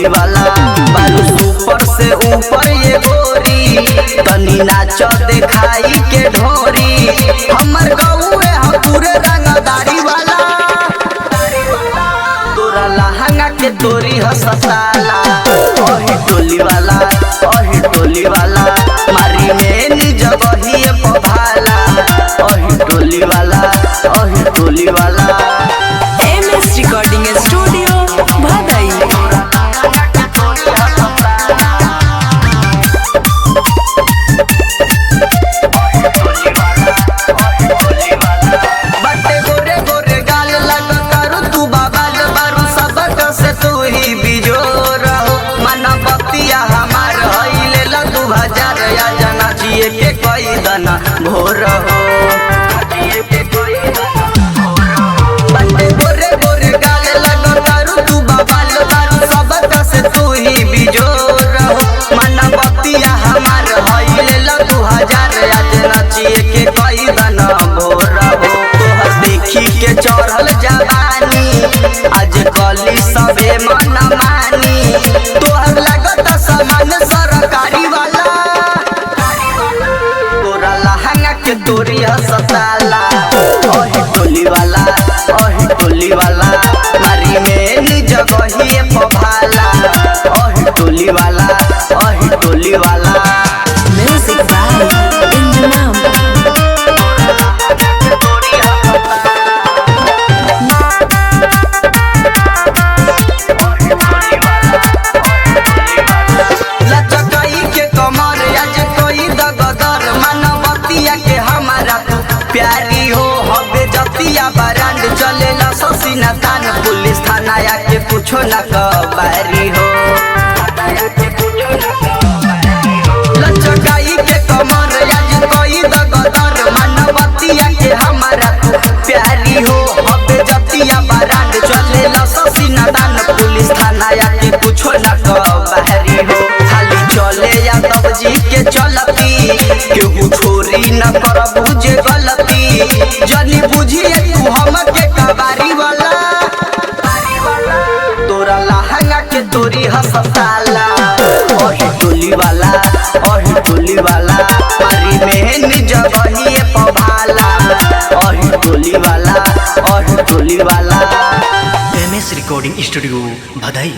टोली वाला बालू सुपर से ऊपर ये गोरी तनी नाच दिखाई के ढोरी हमर गौए हम पूरे रंगदारी वाला तोरा लहंगा के तोरी हसताला ओही टोली वाला मारी में निज बहिए पभाला ओही टोली वाला MS रिकॉर्डिंग स्टूडियो भदई। बटे गोरे गोरे गाल लग करू तू बाबाल बारू सबक से तू ही बिजोर हो मन बतिया हमार हईले ल 2000 या जना जिए के कोई दना भोर हो बटे गोरे गोरे गाल लग करू तू बाबाल बारू सबक से तू ही बिजोर हो मन बतिया हमार हईले ल 2000 या जना जिए के कोई दना भोर हो तोहर देखी के चढ़ल जवानी आज कली सबे मन मानी तोहर लगत समान सरकारी वाला तोरा लहंगा के तोरी हसताला ओही टोली वाला मारी में निज बहिए पभाला ओही टोली वाला म्यूजिक बाय इंजमाम। लचकई के कमर आज कोई दगदर मानवतिया के हमारा तू प्यारी हो हबे जतिया बरांड चलेला ससीना तान पुलिस थाना या के पूछो ना कबारी हो लचकई के कमर आज कोई दगदर मानवतिया के हमारा तू प्यारी हो हबे जतिया बरांड चलेला ससीना तान पुलिस थाना या के पूछो ना कबारी हो खाली चले या तब जी के चलती केहू छोरी न कर बुझे गलती जनी बुझिए तू हम के कबारी वाला तोरा लहंगा के तोरी हसताला ओही टोली वाला मारी में निज बहिए पभाला ओही टोली वाला MS रिकॉर्डिंग स्टूडियो भदई।